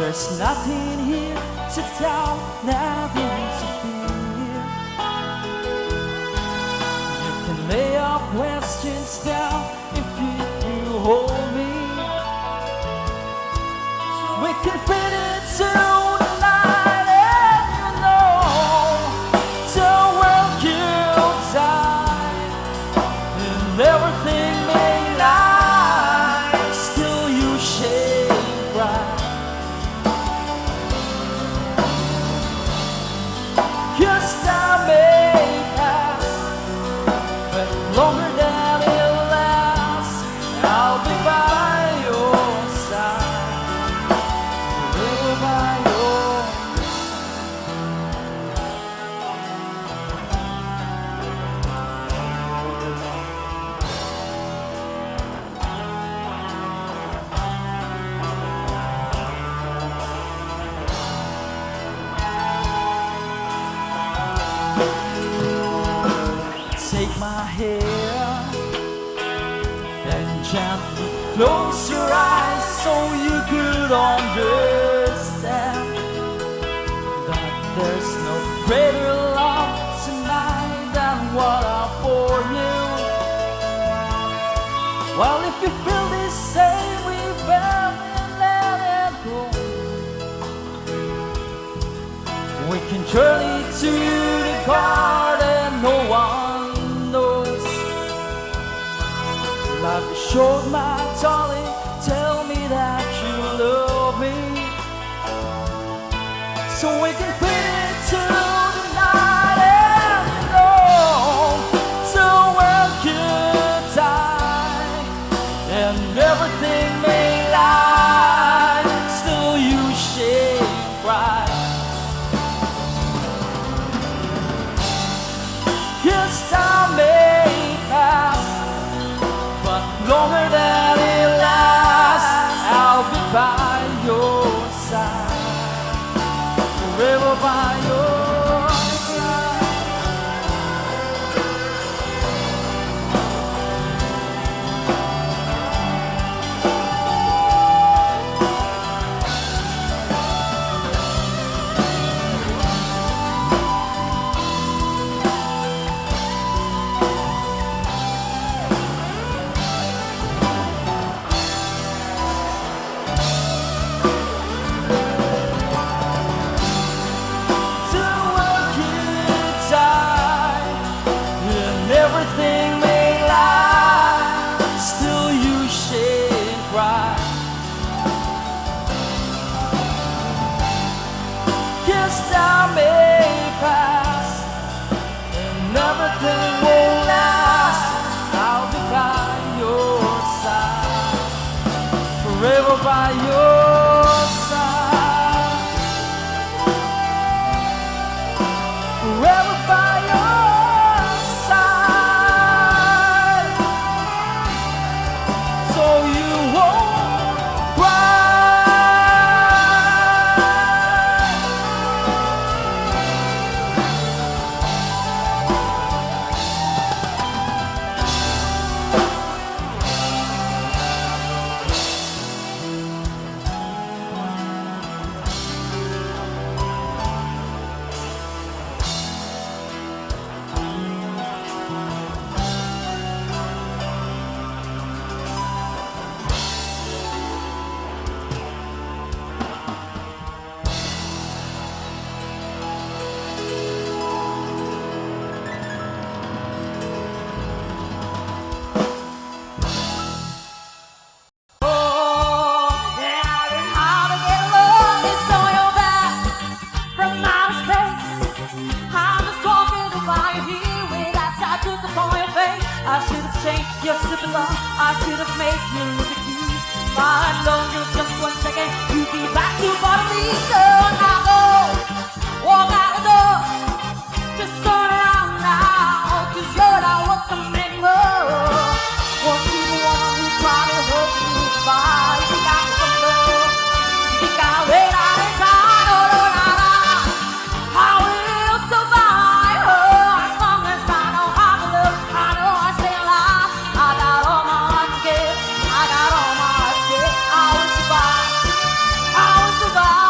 There's nothing here to doubt, nothing to fear. You can lay your questions down if you hold me. We can fit it to the night, and you know the world could die and everything may lie, still you shine bright. Yes, time may pass, but longer than it lasts, I'll be by your side, forever by your Take my hand and gently close your eyes so you could understand that there's no greater love tonight than what I for you. Well, if you feel the same, we felt and let it go. We can journey to the garden, no one knows. Life is short, my darling, tell me that you love me, so we can fit it to the night and know the world could die and everything may lie, still you shine bright. Yes, time may pass, but longer than it lasts, I'll be by your side, forever by your side. Everything may lie, still you shine bright. Yes, time may pass and everything won't last, I'll be by your side, forever by your side, forever by your I should have changed your stupid love, I should have made you look at you. If I had known you just 1 second, you'd be back to bother me. So now go, walk out the door, just turn around now, 'cause you're not welcome anymore. Won't be the one who tried to hurt you goodbye. You think I can go, you think I'll wait out in time. No, no, no, no, I will survive, oh, as long as I know how to love. I know I stay alive, I got all my heart to give, I got all my heart to give. I will survive, I will survive.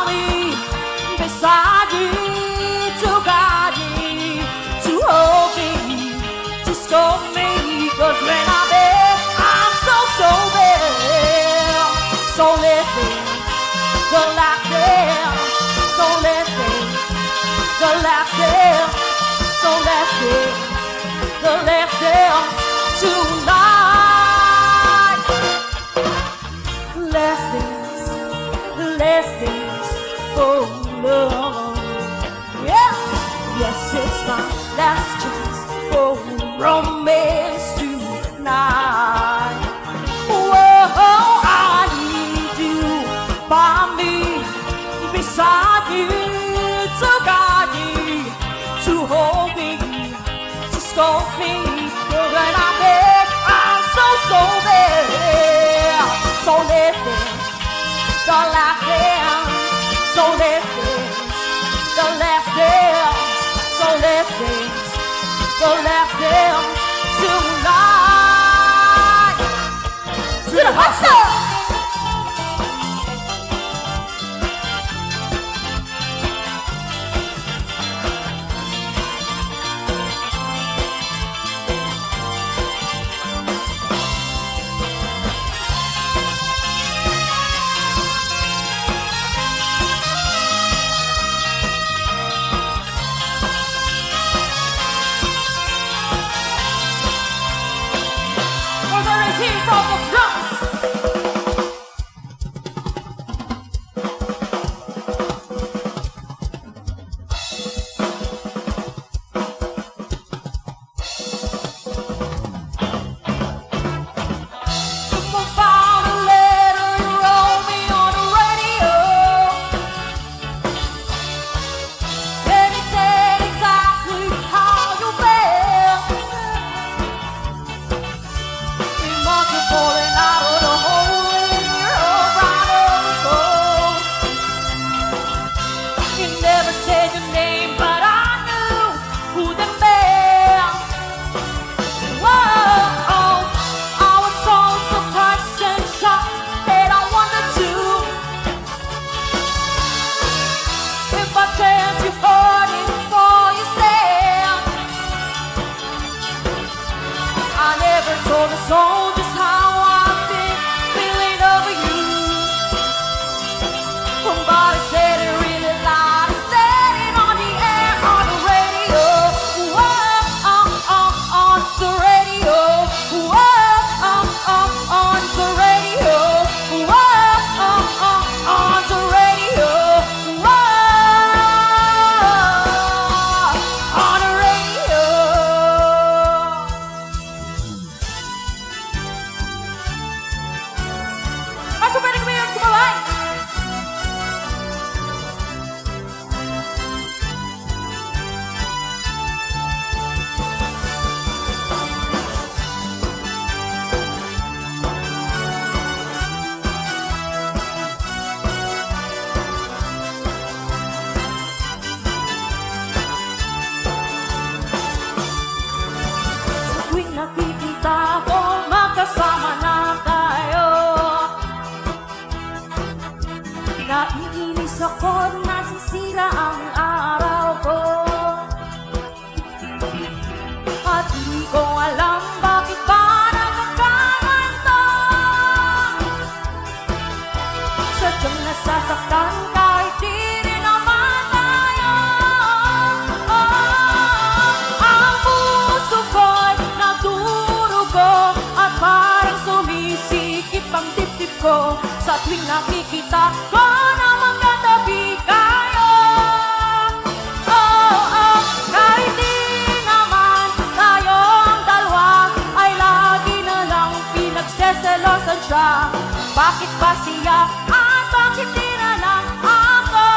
me, beside me, to guide me, to hold me, to scold me. 'Cause when I'm there, I'm so there. So listen, the last dance. So listen, the last dance. So let's dance, the last dance tonight. Let's dance for love. Yeah, yes, it's my last chance for romance tonight. Whoa, I need you by me, beside me, to guide me, to hold me, to scold me. But when I'm there, I'm so there. So listen, the last dance. So listen, the last dance. So listen, the last dance tonight. To the hustle. From the Bronx. Someone found a letter you wrote me on the radio, and it said exactly how you felt. You must have fallen out of the hole in your bottle. You never said your name, but I knew who the man. Whoa, I was so surprised and shocked that I wondered too if by chance you heard it before you said. I never told a soul just how I've been feeling over you. Somebody said it really loud. I said it on the air, on the radio. Whoa, on the radio. Whoa, on the radio. Whoa, on the radio. Whoa, on the radio. Mas o pwede kumayon sa baway. Sa tuwing nakikita ko, magkasama na tayo. Naiinis ako, nasisira ang araw ko. At di ko alam bakit ba nagkakaganto. Sadyang nasasaktan kahit di rin naman tayo. Ang puso ko'y nagdurugo at parang sumisikip ang dibdib ko sa tuwing nakikita ko na magkatabi kayo. Kahit di naman tayong dalawa ay lagi na lang pinagseselosan siya. Bakit ba siya at bakit di na lang ako?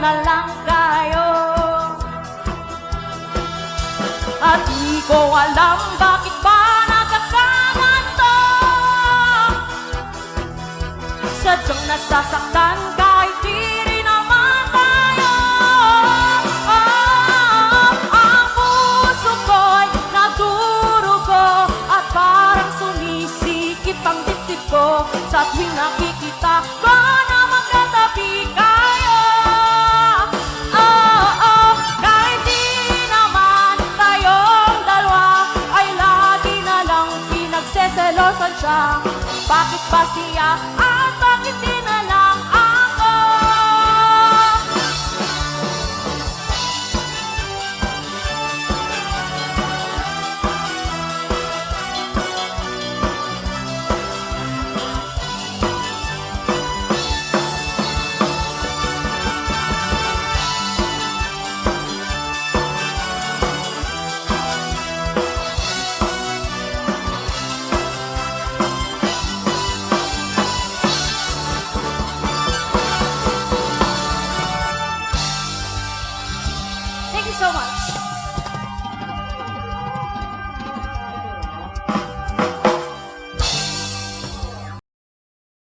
na lang kayo. At di ko alam bakit ba nagkakaganto. Sadyang nasasaktan kahit di rin naman tayo. Ang puso ko'y nagdurugo at parang sumisikip ang dibdib ko sa tuwing nakikita ko na magkatabi kayo. Kahit di naman tayong dalawa ay lagi na lang pinagseselosan siya. Bakit ba siya at bakit di na lang ako? Thank you so much.